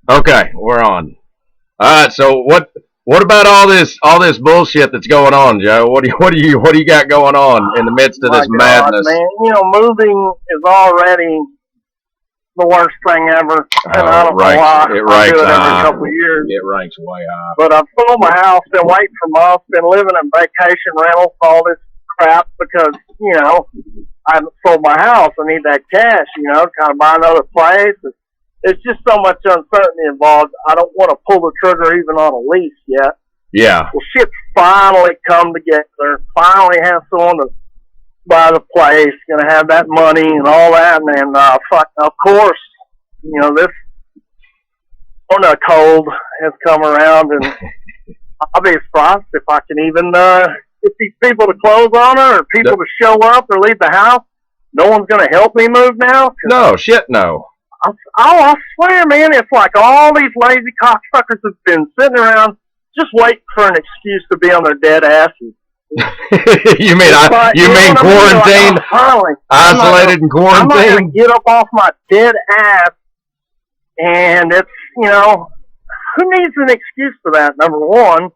Okay, we're on. All right. So what about all this bullshit that's going on, Joe? What do you got going on in the midst of My this God, madness? man. Moving is already the worst thing ever. And Oh, I it don't know ranks why. it I do ranks it every high. couple of years. It ranks way high. But I've sold my house, been waiting for months, been living in vacation rentals, all this crap because, I haven't sold my house. I need that cash, to kind of buy another place. It's just so much uncertainty involved. I don't want to pull the trigger even on a lease yet. Yeah. Well, shit's finally come together. Finally have someone to buy the place, going to have that money and all that. And then, of course, this cold has come around, and I'll be surprised if I can even get these people to close on her or people to show up or leave the house. No one's going to help me move now. No, shit, no. I swear, man, it's like all these lazy cocksuckers have been sitting around just waiting for an excuse to be on their dead asses. you mean quarantined, isolated and quarantined? I'm not going to get up off my dead ass, and it's, who needs an excuse for that, number one?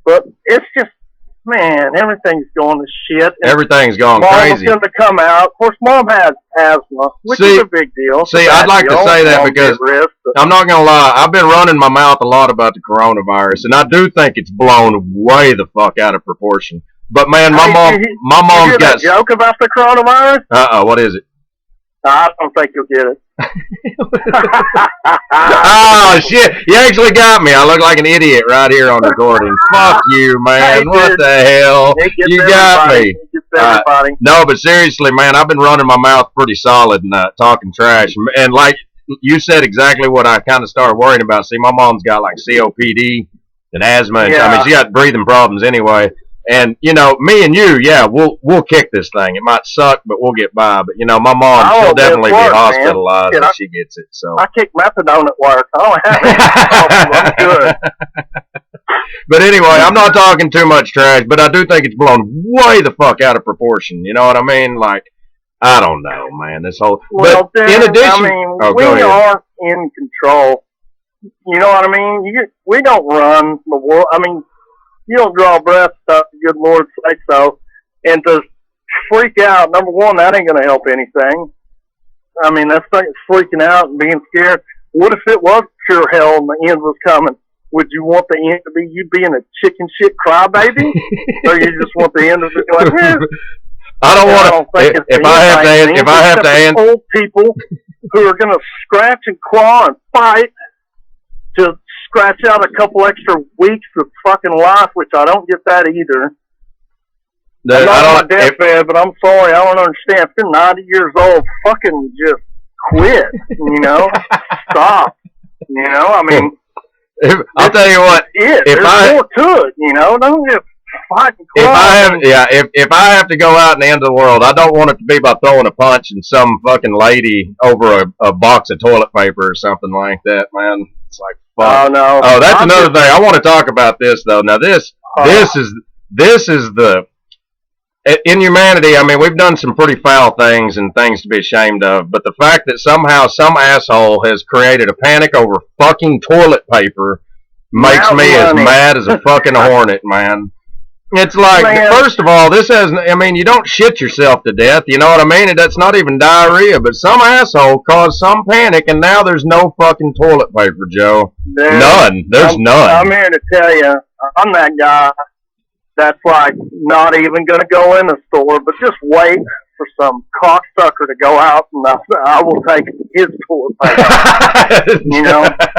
But it's just, man, everything's going to shit. Everything's going crazy. crazy. Mom's going to come out. Of course, Mom has asthma, which is a big deal. See, I'd like to say that because I'm not going to lie. I've been running my mouth a lot about the coronavirus, and I do think it's blown way the fuck out of proportion. But man, my mom's got a joke about the coronavirus. What is it? I don't think you'll get it. Oh shit! You actually got me. I look like an idiot right here on recording. Fuck you, man. Hey, what the hell? You got me. No, but seriously, man, I've been running my mouth pretty solid and talking trash. And like you said, exactly what I kind of started worrying about. See, my mom's got like COPD and asthma. And, I mean, she got breathing problems anyway. And me and you, yeah, we'll kick this thing. It might suck, but we'll get by. But my mom, she'll definitely be hospitalized if she gets it. So I kick methadone at work. I don't have any I'm good. But anyway, I'm not talking too much trash, but I do think it's blown way the fuck out of proportion. You know what I mean? Like, I don't know, man. This whole well, but then, in addition, we aren't in control. You know what I mean? We don't run the world. I mean. You don't draw a breath, stuff, the good Lord say so. And to freak out, number one, that ain't going to help anything. I mean, that's freaking out and being scared. What if it was pure hell and the end was coming? Would you want the end to be you being a chicken shit crybaby? Or you just want the end to be like, I don't want to. If I have to answer, old people who are going to scratch and claw and fight to scratch out a couple extra weeks of fucking life, which I don't get that either. I'm not on my deathbed, but I'm sorry, I don't understand. If you're 90 years old, fucking just quit, Stop. I mean, I'll tell you what. There's more to it, Don't just fight and cry. If I have to go out in the end of the world, I don't want it to be by throwing a punch in some fucking lady over a box of toilet paper or something like that, man. It's like, fuck. Oh no. Oh, that's another thing. I want to talk about this though. Now this is the inhumanity. I mean, we've done some pretty foul things and things to be ashamed of, but the fact that somehow some asshole has created a panic over fucking toilet paper makes me as mad as a fucking hornet, man. It's like, first of all, you don't shit yourself to death, you know what I mean? And that's not even diarrhea, but some asshole caused some panic, and now there's no fucking toilet paper, Joe. None. There's none. I'm here to tell you, I'm that guy that's like not even going to go in the store, but just wait for some cocksucker to go out, and I will take his toilet paper.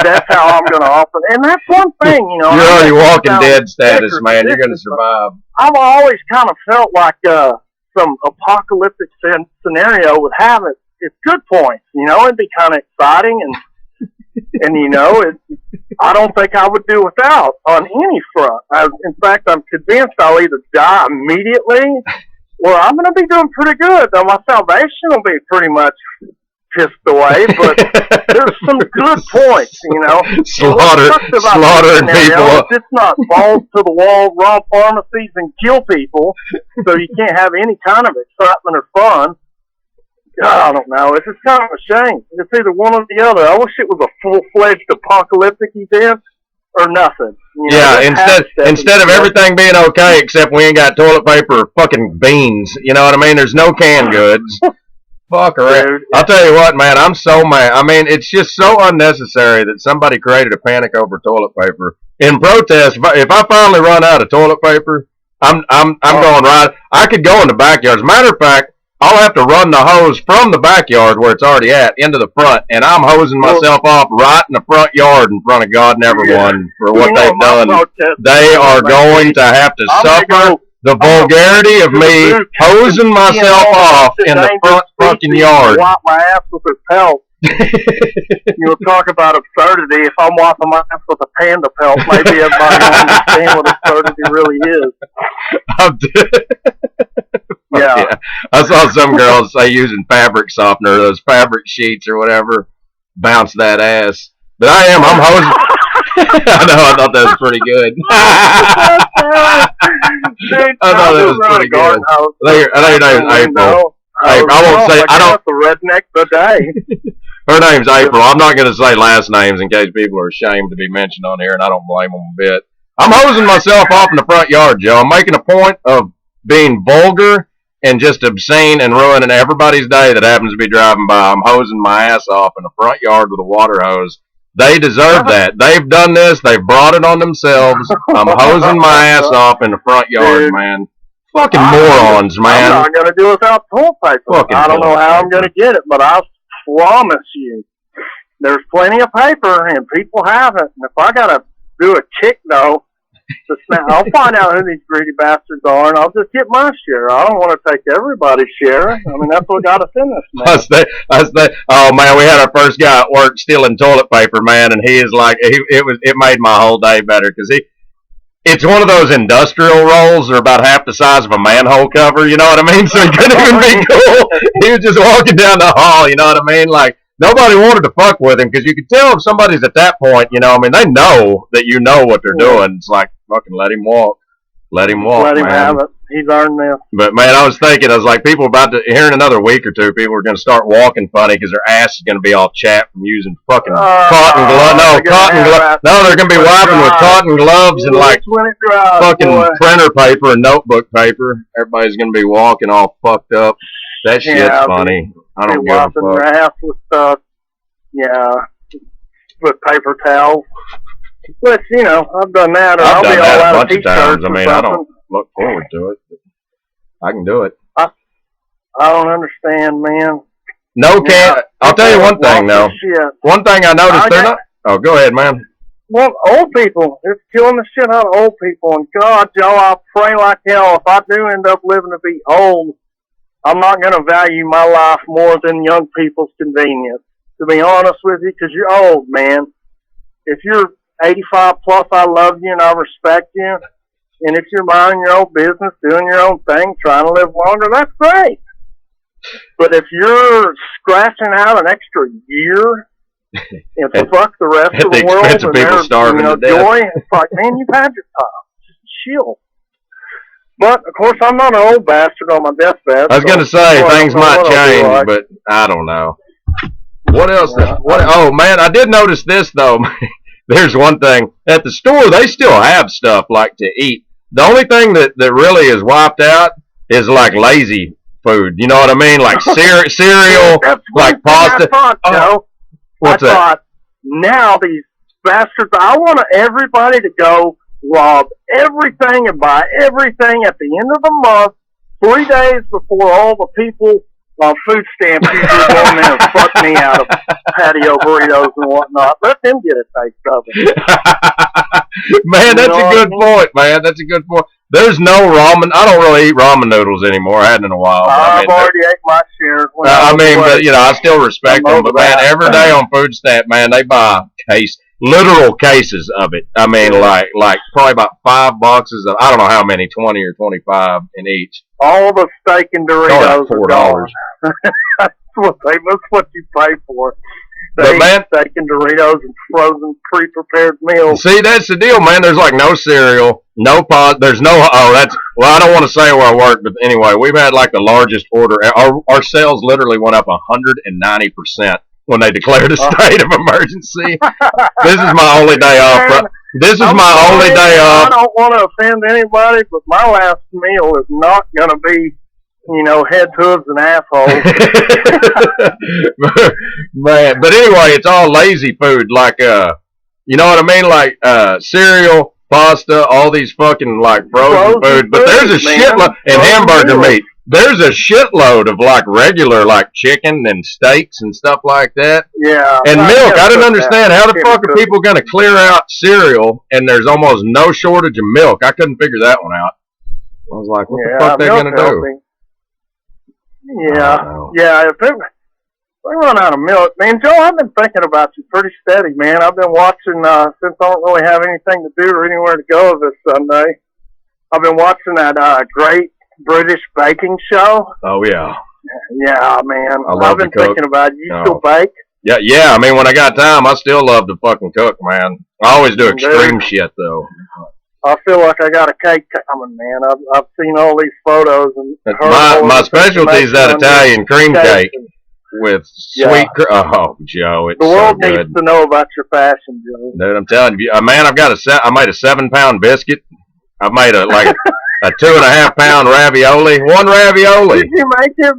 That's how I'm going to offer. And that's one thing, You're already walking dead status, man. You're going to survive. I've always kind of felt like some apocalyptic scenario would have its good points. It'd be kind of exciting, and I don't think I would do without on any front. In fact, I'm convinced I'll either die immediately. Well, I'm going to be doing pretty good. Though my salvation will be pretty much pissed away, but there's some good points, Slaughtering people. It's not balls to the wall, raw pharmacies, and kill people, so you can't have any kind of excitement or fun. I don't know. It's just kind of a shame. It's either one or the other. I wish it was a full-fledged apocalyptic event or nothing. You know, Yeah, instead of everything being okay, except we ain't got toilet paper or fucking beans. You know what I mean? There's no canned goods. Fuck around. I'll tell you what, man. I'm so mad. I mean, it's just so unnecessary that somebody created a panic over toilet paper in protest. If I finally run out of toilet paper, I'm going right. I could go in the backyard. As a matter of fact, I'll have to run the hose from the backyard where it's already at into the front, and I'm hosing myself off right in the front yard in front of God and everyone for what they've done. They are going to have to suffer the vulgarity of me hosing myself off in the front fucking yard. Wipe my ass with his pelt. You'll talk about absurdity. If I'm wiping my ass with a panda pelt, maybe everybody will understand what absurdity really is. Yeah. I saw some girls say using fabric softener, those fabric sheets or whatever, bounce that ass. But I'm hosing. I know, I thought that was pretty good. I thought that was pretty good. I know your name's April. I won't say, I don't. The redneck today. Her name's April. I'm not going to say last names in case people are ashamed to be mentioned on here, and I don't blame them a bit. I'm hosing myself off in the front yard, Joe. I'm making a point of being vulgar and just obscene and ruining everybody's day that happens to be driving by. I'm hosing my ass off in the front yard with a water hose. They deserve that. They've done this. They've brought it on themselves. I'm hosing my ass off in the front yard, dude, man. Fucking morons, man. I'm not going to do it without toilet paper. I don't know how I'm going to get it, but I promise you, there's plenty of paper, and people have it. And if I got to do a kick, though, I'll find out who these greedy bastards are, and I'll just get my share. I don't want to take everybody's share. I mean, that's what got us in this, man. Oh man, we had our first guy at work stealing toilet paper, man, and he is like, it made my whole day better because it's one of those industrial rolls. They're about half the size of a manhole cover. You know what I mean? So he couldn't even be cool. He was just walking down the hall. You know what I mean? Like. Nobody wanted to fuck with him because you could tell if somebody's at that point, you know, I mean, they know that you know what they're doing. It's like, fucking let him walk. Let him walk, Let him man. have it. He's earned this. But, man, I was thinking, I was like, people about to, here in another week or two, people are going to start walking funny because their ass is going to be all chapped from using fucking cotton gloves. No, cotton gloves. No, they're going to be wiping with cotton gloves and, like, fucking printer paper and notebook paper. Everybody's going to be walking all fucked up. That shit's funny. I don't give a fuck. Wiping their ass with paper towels. But, you know, I've done that. Or I've I'll done be all that a out bunch of of times. t-shirts I mean, I don't look forward to it. But I can do it. I don't understand, man. No can. I'll tell you one thing, though. One thing I noticed, they're not. Oh, go ahead, man. Well, old people. It's killing the shit out of old people. And God, Joe, I'll pray like hell. If I do end up living to be old, I'm not going to value my life more than young people's convenience, to be honest with you, because you're old, man. If you're 85 plus, I love you and I respect you. And if you're minding your own business, doing your own thing, trying to live longer, that's great. But if you're scratching out an extra year and fuck the rest of the world and their joy, it's like, man, you've had your time. Just chill. But, of course, I'm not an old bastard on my deathbed. I was going to say, things might change, but I don't know. What else? Oh, man, I did notice this, though. There's one thing. At the store, they still have stuff, like, to eat. The only thing that really is wiped out is, like, lazy food. You know what I mean? Like cereal, like pasta. What's that? I thought, now these bastards, I want everybody to go rob everything and buy everything at the end of the month, 3 days before all the people on food stamps usually go in there and fuck me out of patio burritos and whatnot. Let them get a taste of it. Man, that's a good point, man. That's a good point. There's no ramen. I don't really eat ramen noodles anymore. I hadn't in a while. I've already ate my share. But, you know, I still respect them. But, man, every day on food stamp, man, they buy literal cases of it. I mean, like probably about 5 boxes of, I don't know how many, 20 or 25 in each. All the steak and Doritos $4. That's what you pay for. Steak and Doritos and frozen pre-prepared meals. See, that's the deal, man. There's like no cereal, no pot. There's no. Well, I don't want to say where I work, but anyway, we've had like the largest order. Our sales literally went up 190% when they declared a state of emergency. This is my only day off. This is my only day off. I don't want to offend anybody, but my last meal is not going to be, heads, hooves, and assholes. Man, but anyway, it's all lazy food, like you know what I mean, like cereal, pasta, all these fucking like frozen food. But there's a shitload and hamburger meat. There's a shitload of like regular like chicken and steaks and stuff like that. Yeah. And milk. I didn't understand how the fuck are people going to clear out cereal and there's almost no shortage of milk. I couldn't figure that one out. I was like, what the fuck are they going to do? Yeah. If they run out of milk, man, Joe, I've been thinking about you pretty steady, man. I've been watching since I don't really have anything to do or anywhere to go this Sunday. I've been watching that great British baking show. Oh yeah. Yeah, man. I've been thinking about it. You still bake? Yeah. I mean, when I got time, I still love to fucking cook, man. I always do extreme shit though. I feel like I got a cake coming, man. I've seen all these photos and my specialty is that Italian cream cake with sweet. Oh, Joe, it's the world so good. needs to know about your fashion, Joe. Dude, I'm telling you, man. I made a 7-pound biscuit. I made a 2.5-pound ravioli. One ravioli. Did you make it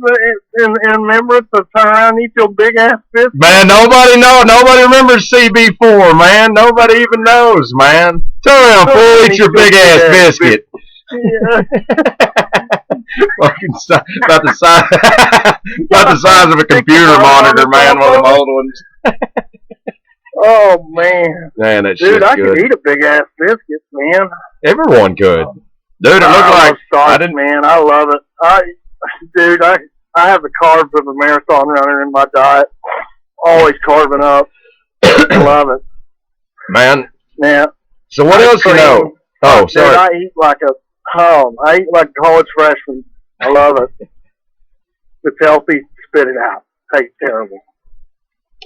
in remembrance of turn around and eat your big ass biscuit? Man, nobody remembers CB4, man. Nobody even knows, man. Turn around, fool, eat your big ass biscuit. Yeah. Fucking about the size of a computer monitor, man. One of them old ones. Oh man, that dude, I good. could eat a big ass biscuit, man. Everyone could. Dude, it looked like I didn't. Man, I love it. I have the carbs of a marathon runner in my diet. Always carving up. I love it, man. Yeah. So what else you know? Oh, dude, sorry. I eat like a college freshman. I love it. It's healthy. Spit it out. Tastes terrible.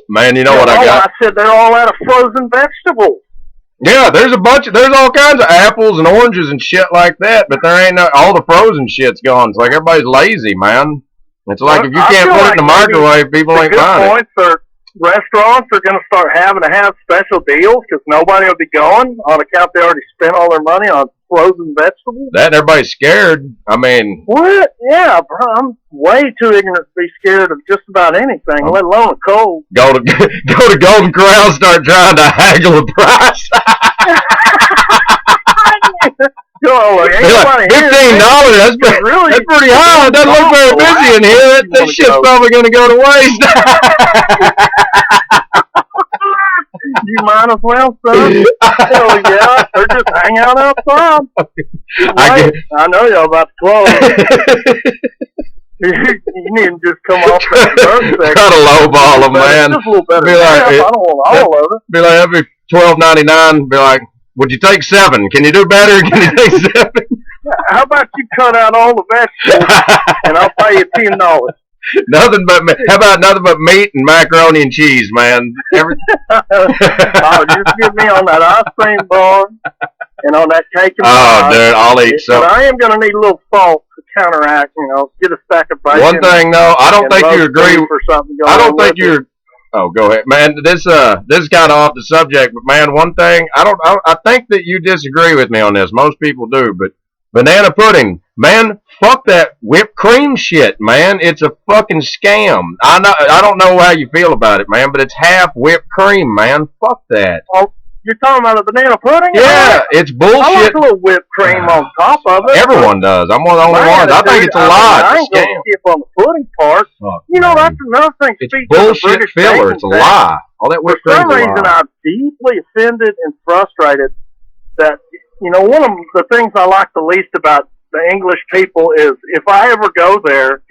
Man, you know what I got? I said they're all out of frozen vegetables. Yeah, there's all kinds of apples and oranges and shit like that, but there ain't all the frozen shit's gone. It's like everybody's lazy, man. It's like if you can't put it in the microwave, people ain't buying it. Restaurants are going to start having to have special deals because nobody will be going on account they already spent all their money on frozen vegetables. That everybody's scared. I mean, what? Yeah, bro, I'm way too ignorant to be scared of just about anything, let alone a cold. Go to Golden Corral, start trying to haggle the price. $15. That's pretty high. It doesn't look very busy in here. That shit's probably going to go to waste. You might as well, son. Hell yeah, or just hang out outside. I know y'all about to close. You need to just come off that first second. Try to lowball them, man. Just a little better. Be like, I don't want all of it. Be like, every $12.99. Be like, would you take 7? Can you do better? Can you take 7? How about you cut out all the vegetables and I'll pay you $10? How about nothing but meat and macaroni and cheese, man? Oh, just get me on that ice cream bar and on that cake and pie. Dude, I'll eat some. But I am going to need a little salt to counteract, get a stack of bacon. One thing, though, I don't think you agree. I don't think you're. Oh, go ahead, man. This is kind of off the subject, but man, one thing I think that you disagree with me on this. Most people do, but banana pudding, man, fuck that whipped cream shit, man. It's a fucking scam. I don't know how you feel about it, man, but it's half whipped cream, man. Fuck that. Oh, you're talking about a banana pudding? Yeah, it's bullshit. I like a little whipped cream on top of it. Everyone does. I'm one of the only ones. I think it's a lie. I ain't going to skip on the pudding part. That's another thing. It's bullshit filler. It's a lie. All that whipped cream. For some reason, I'm deeply offended and frustrated that, one of the things I like the least about the English people is if I ever go there,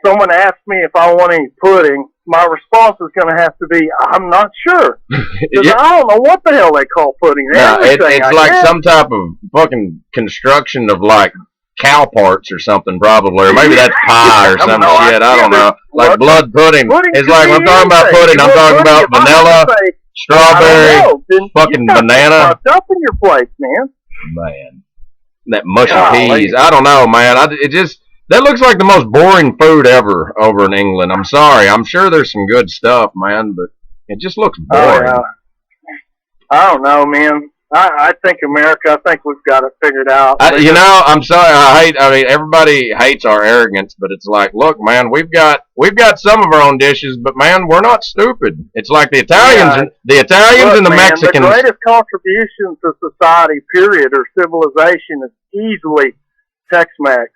someone asks me if I want any pudding, my response is going to have to be, I'm not sure. Because I don't know what the hell they call pudding. It's like some type of fucking construction of like cow parts or something probably. Or maybe that's pie or some shit. I don't know. Like blood pudding. It's like when I'm talking about pudding, I'm talking about vanilla, strawberry, fucking banana. Up in your place, man. that mushy Golly. peas. I don't know, man. That looks like the most boring food ever over in England. I'm sorry. I'm sure there's some good stuff, man, but it just looks boring. Oh, yeah. I don't know, man. I think America. I think we've got it figured out. I'm sorry. I mean, everybody hates our arrogance, but it's like, look, man, we've got some of our own dishes, but man, we're not stupid. It's like the Italians, and the Mexicans. The greatest contribution to society, period, or civilization, is easily Tex-Mex.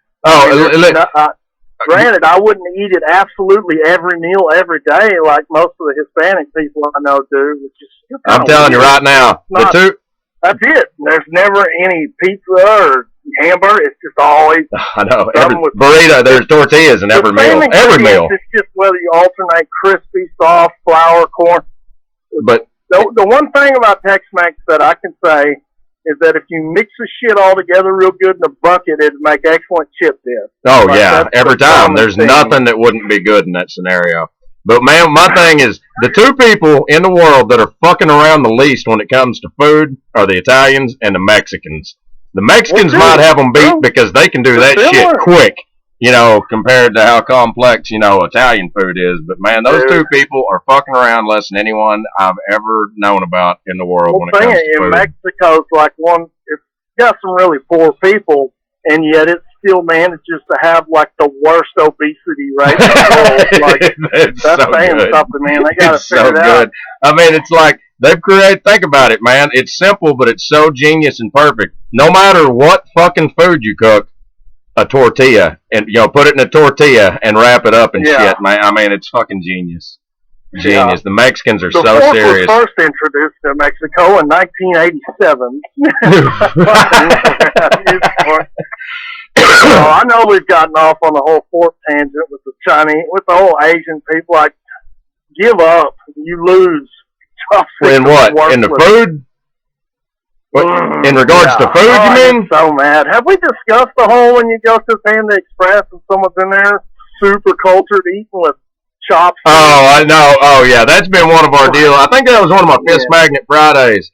Granted, I wouldn't eat it absolutely every meal every day like most of the Hispanic people I know do. Which is I'm telling you right now, that's it. There's never any pizza or hamburger. It's just always. I know. Burrito. There's tortillas in every meal. Every meal. It's just whether you alternate crispy, soft, flour, corn. But the one thing about Tex-Mex that I can say is that if you mix the shit all together real good in a bucket, it'd make excellent chip dip. Oh, yeah. Every time. There's nothing that wouldn't be good in that scenario. But, man, my thing is, the two people in the world that are fucking around the least when it comes to food are the Italians and the Mexicans. The Mexicans might have them beat because they can do that shit quick, compared to how complex, Italian food is. But, man, those two people are fucking around less than anyone I've ever known about in the world when it comes to food. Mexico's like it's got some really poor people, and yet it still manages to have like the worst obesity rate in the world. That's so saying good. Something, man. They got to figure it out. Good. I mean, it's like they've created. Think about it, man. It's simple, but it's so genius and perfect. No matter what fucking food you cook, a tortilla and put it in a tortilla and wrap it up and shit, man. I mean, it's fucking genius. Genius. The Mexicans are so serious. The fork was first introduced to Mexico in 1987. I know we've gotten off on the whole fork tangent with the whole Asian people. Like, give up. You lose. In what? In the food? What, in regards to food, you mean? I'm so mad. Have we discussed the whole when you go to Panda Express and someone's in there super cultured eating with chopsticks? Oh, I know. Oh, yeah. That's been one of our deals. I think that was one of my Fist Magnet Fridays.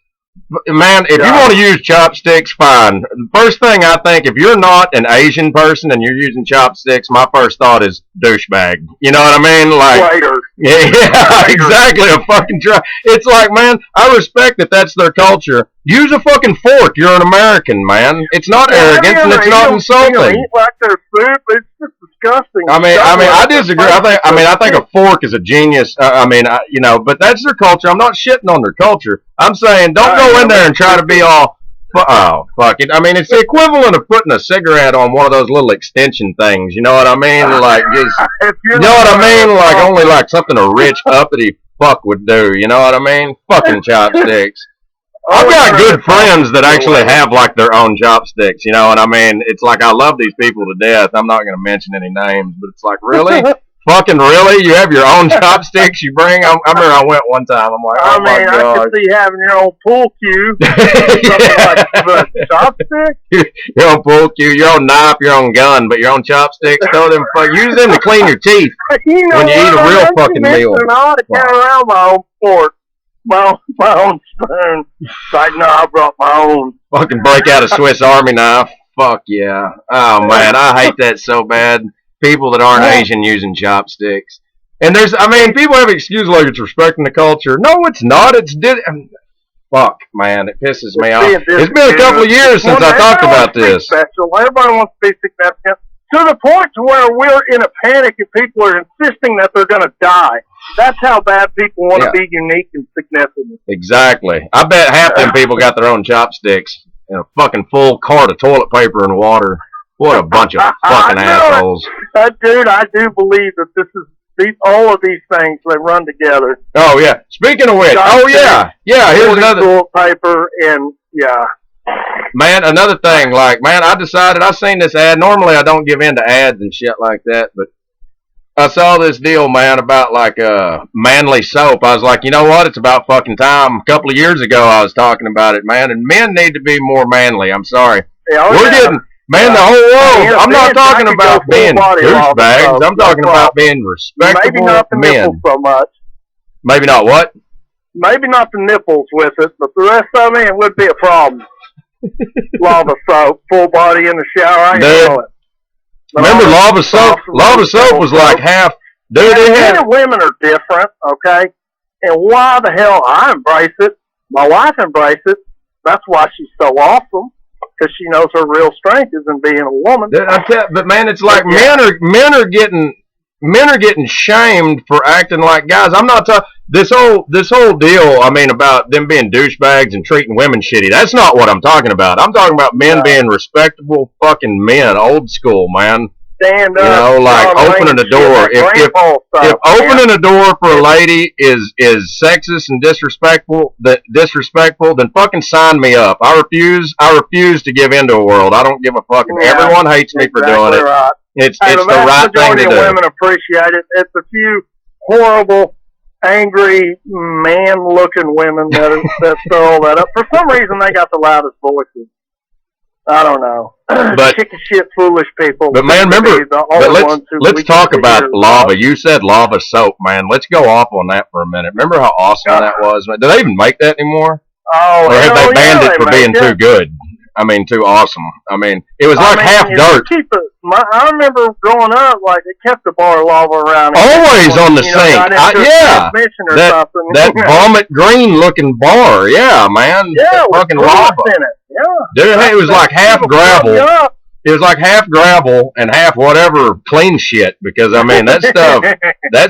Man, if you want to use chopsticks, fine. The first thing I think, if you're not an Asian person and you're using chopsticks, my first thought is douchebag. You know what I mean? Like, yeah, exactly. A fucking It's like, man, I respect that that's their culture. Use a fucking fork. You're an American, man. It's not arrogant and it's not insulting. Eat like their food, but it's just disgusting. I disagree. I think a fork is a genius. But that's their culture. I'm not shitting on their culture. I'm saying don't go in there and try to be all, oh, fuck it. I mean, it's the equivalent of putting a cigarette on one of those little extension things. You know what I mean? Like, just, you know what I mean? Like, only like something a rich, uppity fuck would do. You know what I mean? Fucking chopsticks. I've got good friends that actually have like their own chopsticks, you know, and I mean, it's like I love these people to death. I'm not going to mention any names, but it's like, really? Fucking really? You have your own chopsticks you bring? I remember I went one time. I'm like, oh my God. I could see having your own pool cue. Like, chopsticks? Your own pool cue, your own knife, your own gun, but your own chopsticks. Use them to clean your teeth when you eat a real fucking meal. I ought to carry around my own fork. My own spoon. It's like, no, I brought my own. Fucking break out a Swiss Army knife. Fuck yeah. Oh, man, I hate that so bad. People that aren't Asian using chopsticks. And people have excuses like it's respecting the culture. No, it's not. Fuck, man, it pisses me off. It's been a couple of years since I talked about this. Special. Everybody wants to be significant. To the point to where we're in a panic and people are insisting that they're going to die. That's how bad people want to be unique and significant. Exactly. I bet half them people got their own chopsticks and a fucking full cart of toilet paper and water. What a bunch of fucking assholes. Dude, I do believe that all of these things, they run together. Oh, yeah. Speaking of which, here's another. Toilet paper and, Man, another thing, I decided, I seen this ad. Normally I don't give in to ads and shit like that, but I saw this deal, man, about manly soap. I was like, you know what? It's about fucking time. A couple of years ago I was talking about it, man, and men need to be more manly. I'm sorry. We're getting, man, the whole world. I'm not talking about being douchebags. I'm talking about being respectable Maybe not the men. Nipples so much. Maybe not what? Maybe not the nipples with it, but the rest of it would be a problem. Lava soap, full body in the shower. I know it. Remember Lava Soap? Lava Soap was like half. Dude, men and women are different, okay? And why the hell I embrace it? My wife embraces it. That's why she's so awesome, because she knows her real strength is in being a woman. But man, it's like men are getting shamed for acting like guys. I'm not talking this whole deal. I mean, about them being douchebags and treating women shitty. That's not what I'm talking about. I'm talking about men being respectable fucking men, old school, man. Stand up. You know, like opening a door. If opening a door for a lady is sexist and disrespectful, then fucking sign me up. I refuse to give in to a world. I don't give a fuck. Everyone hates me for doing it. Right. It's the right thing to do. Women appreciate it. It's a few horrible, angry, man-looking women that throw all that up. For some reason, they got the loudest voices. I don't know. But chicken shit, foolish people. But man, remember. Let's talk about lava. You said lava soap, man. Let's go off on that for a minute. Remember how awesome that was? Do they even make that anymore? Oh, or have they banned it for being too good? I mean, too awesome. I mean, it was like half dirt. I remember growing up, like, it kept the bar of lava around. Always on the sink. That vomit green looking bar. Yeah, man. Yeah, fucking lava. In it. Yeah. Dude, it was like half gravel. It was like half gravel and half whatever clean shit, because I mean that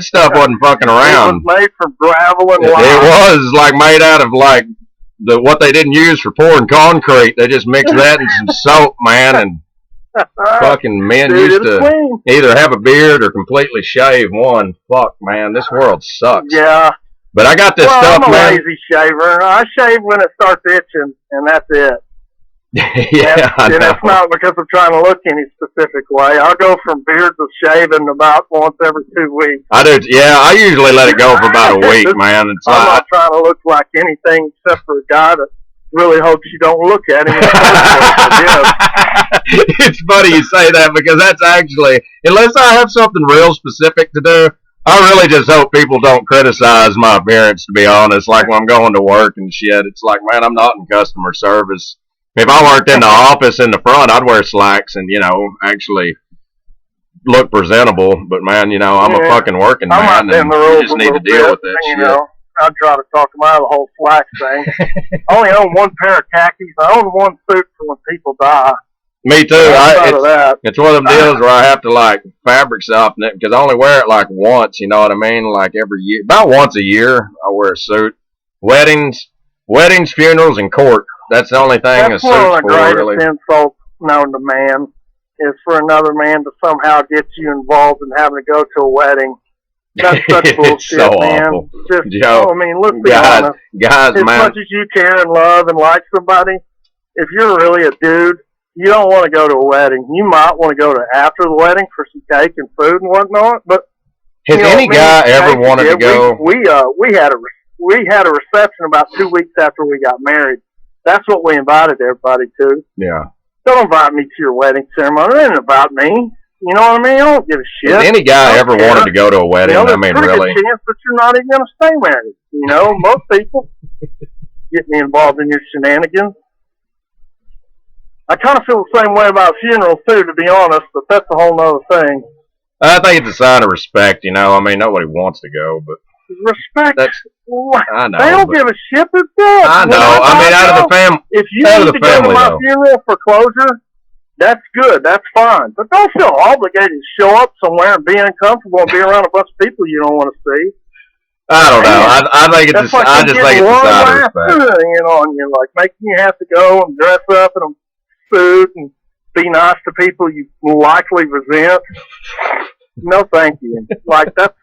stuff wasn't fucking around. It was made from gravel and lava. It was like made out of like what they didn't use for pouring concrete. They just mixed that in some soap, man, and fucking men used to either have a beard or completely shave one. Fuck, man, this world sucks. Yeah. But I got this stuff, man. I'm a lazy shaver. I shave when it starts itching, and that's it. And it's not because I'm trying to look any specific way. I'll go from beard to shaving about once every 2 weeks. I do. Yeah, I usually let it go for about a week, man. I'm not trying to look like anything except for a guy that really hopes you don't look at him. It's funny you say that, because that's actually, unless I have something real specific to do, I really just hope people don't criticize my appearance, to be honest. Like when I'm going to work and shit, it's like, man, I'm not in customer service. If I worked in the office in the front, I'd wear slacks and, actually look presentable. But, man, I'm a fucking working man, and you just need to deal with that shit. I'd try to talk them out of the whole slack thing. I only own one pair of khakis. I own one suit for when people die. Me too. It's one of them deals where I have to, like, fabric soften it, because I only wear it, like, once, you know what I mean? Like, every year. About once a year, I wear a suit. Weddings, funerals, and court. That's the only thing a suit's for, really. That's one of the greatest insults known to man, is for another man to somehow get you involved in having to go to a wedding. That's such bullshit, so man. Awful. I mean, let's be honest. Guys, as much as you care and love and like somebody, if you're really a dude, you don't want to go to a wedding. You might want to go to after the wedding for some cake and food and whatnot, but has any guy ever wanted to go? We had a reception about 2 weeks after we got married. That's what we invited everybody to. Yeah. Don't invite me to your wedding ceremony. It ain't about me. You know what I mean? I don't give a shit. Has any guy ever wanted to go to a wedding? I mean, really. really. There's a chance that you're not even going to stay married. Most people get me involved in your shenanigans. I kind of feel the same way about funerals, too, to be honest, but that's a whole nother thing. I think it's a sign of respect, I mean, nobody wants to go, but... Respect? I know. They don't give a shit for that. I know. I mean, out of the family. If you need to go to my funeral for closure, that's good. That's fine. But don't feel obligated to show up somewhere and be uncomfortable and be around a bunch of people you don't want to see. I don't know. I think it's I just think it's a sign of respect. And you're like making you have to go and dress up in a suit and be nice to people you likely resent. No, thank you. Like, that's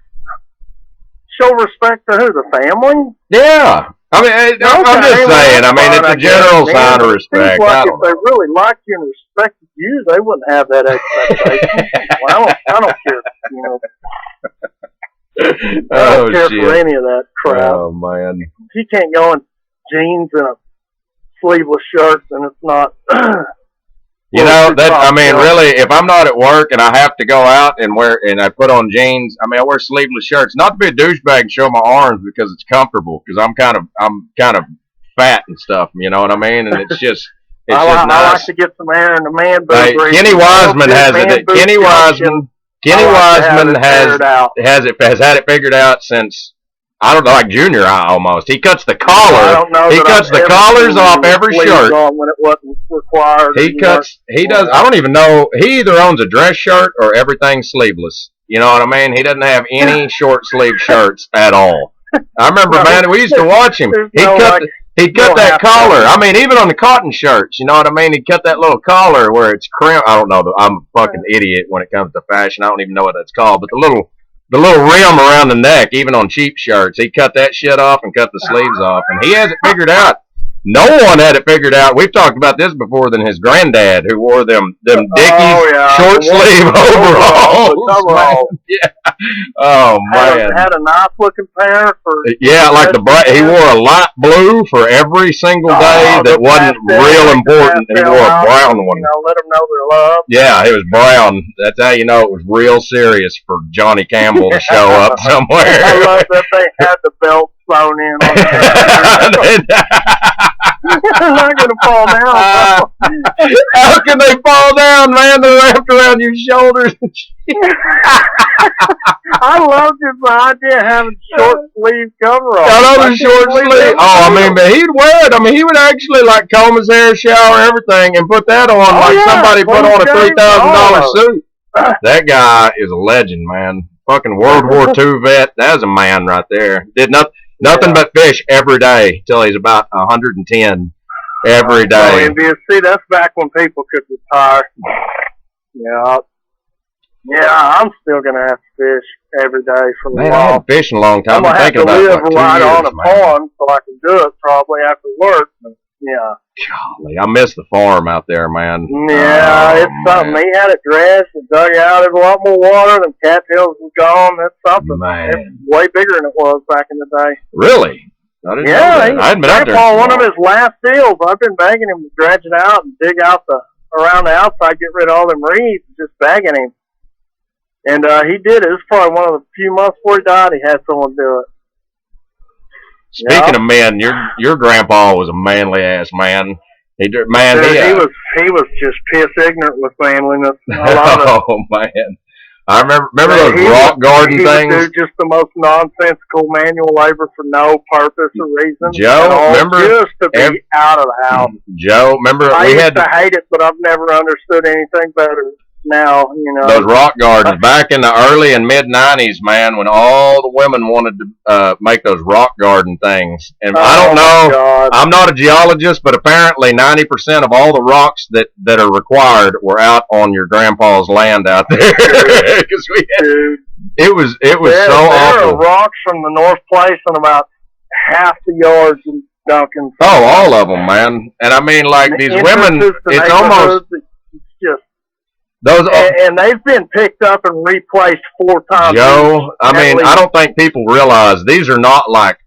show respect to who? The family? Yeah. I mean, I'm just saying. I mean, it's a general sign of respect. Like if they really liked you and respected you, they wouldn't have that expectation. Well, I don't care. I don't care for any of that crap. Oh man! If you can't go in jeans and a sleeveless shirt, then it's not. I mean, really, if I'm not at work and I have to go out and I put on jeans, I mean, I wear sleeveless shirts, not to be a douchebag and show my arms because it's comfortable, because I'm kind of fat and stuff, you know what I mean? And it's It's I just nice. like to get some air in the man boob. Hey, Kenny Wiseman has it. Kenny Wiseman has had it figured out since, I don't know, like junior high almost. He cuts the collar. He cuts the collars off every shirt. When it wasn't required. He does. I don't even know. He either owns a dress shirt or everything's sleeveless. You know what I mean? He doesn't have any short sleeve shirts at all. I remember, man, we used to watch him. He cut that collar. I mean, even on the cotton shirts, you know what I mean? He cut that little collar where it's crimp. I don't know. I'm a fucking idiot when it comes to fashion. I don't even know what that's called. But the little rim around the neck, even on cheap shirts, he cut that shit off and cut the sleeves off. And he has it figured out. No one had it figured out. We've talked about this before than his granddad, who wore them Dickies short sleeve overalls. Yeah. Oh man. Had a nice looking pair for. Yeah, like he wore a light blue for every single day that wasn't real important, and he wore a brown one. You know, let them know their love. Yeah, it was brown. That's how you know it was real serious for Johnny Campbell to show up somewhere. I love that they had the belt sewn in on They're not going to fall down. How can they fall down, man? They're wrapped around your shoulders. I love this idea of having short sleeve coveralls. Another short sleeve. Oh, I mean, but he'd wear it. I mean, he would actually like comb his hair, shower, everything, and put that on somebody put on a $3,000 suit. That guy is a legend, man. Fucking World War II vet. That was a man right there. Did nothing but fish every day till he's about 110 every day. See, that's back when people could retire. Yeah, I'm still gonna have to fish every day for a while. I haven't fished in a long time. I'm gonna have to live right on a pond so I can do it probably after work. Yeah. Golly, I miss the farm out there, man. Yeah, it's something. He had it dressed and dug out. There's a lot more water. The cattails was gone. That's something. Man. It's way bigger than it was back in the day. Really? I didn't know that. I hadn't been out there. One of his last deals, I've been begging him to dredge it out and dig out around the outside, get rid of all them reeds, just begging him. And he did it. It was probably one of the few months before he died, he had someone do it. Speaking of men, your grandpa was a manly ass man. He was just piss ignorant with manliness. Oh man, I remember those rock garden things. He would do just the most nonsensical manual labor for no purpose or reason. Joe, remember just to be out of the house. Joe, remember I used to hate it, but I've never understood anything better. Now, those rock gardens back in the early and mid 90s, man, when all the women wanted to make those rock garden things. And I don't know, I'm not a geologist, but apparently 90% of all the rocks that are required were out on your grandpa's land out there. It was so awful. There are rocks from the North Place and about half the yards in Duncan. Oh, all of them, man. And I mean, like these women, it's almost just. And they've been picked up and replaced 4 times. Joe, I mean, I don't think people realize these are not like,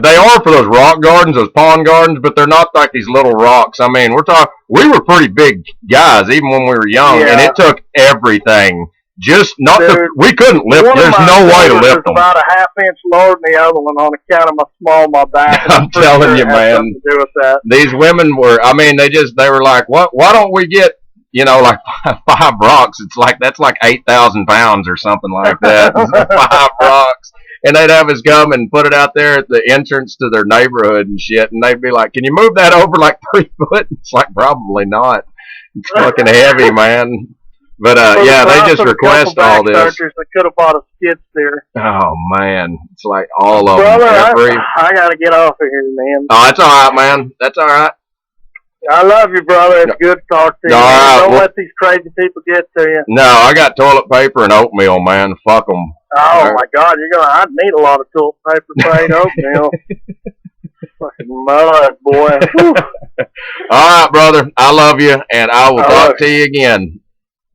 they are for those rock gardens, those pond gardens, but they're not like these little rocks. I mean, we were pretty big guys even when we were young, and it took everything. Just not we couldn't lift. There's no way to lift them. About a half-inch lower than the other one on account of my back. I'm telling you, man. To do with that. These women were. I mean, they were like, what? Why don't we get? Like 5 rocks. It's like that's like 8,000 pounds or something like that. 5 rocks, and they'd have us come and put it out there at the entrance to their neighborhood and shit. And they'd be like, "Can you move that over like 3 foot?" It's like probably not. It's fucking heavy, man. But they just request all this. They could have bought a skid steer. Oh man, it's like all of them. Brother, I gotta get off of here, man. Oh, that's all right, man. That's all right. I love you, brother. It's good to talk to you. Don't let these crazy people get to you. No, I got toilet paper and oatmeal, man. Fuck them. Oh, my God. I'd need a lot of toilet paper for oatmeal. Fucking mud, boy. All right, brother. I love you, and I will talk to you again.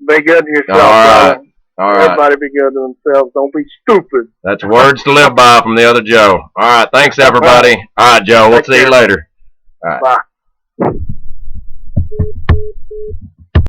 Be good to yourself, brother. All right. Everybody be good to themselves. Don't be stupid. That's words to live by from the other Joe. All right. Thanks, everybody. All right, Joe. We'll see you later. All right. Bye.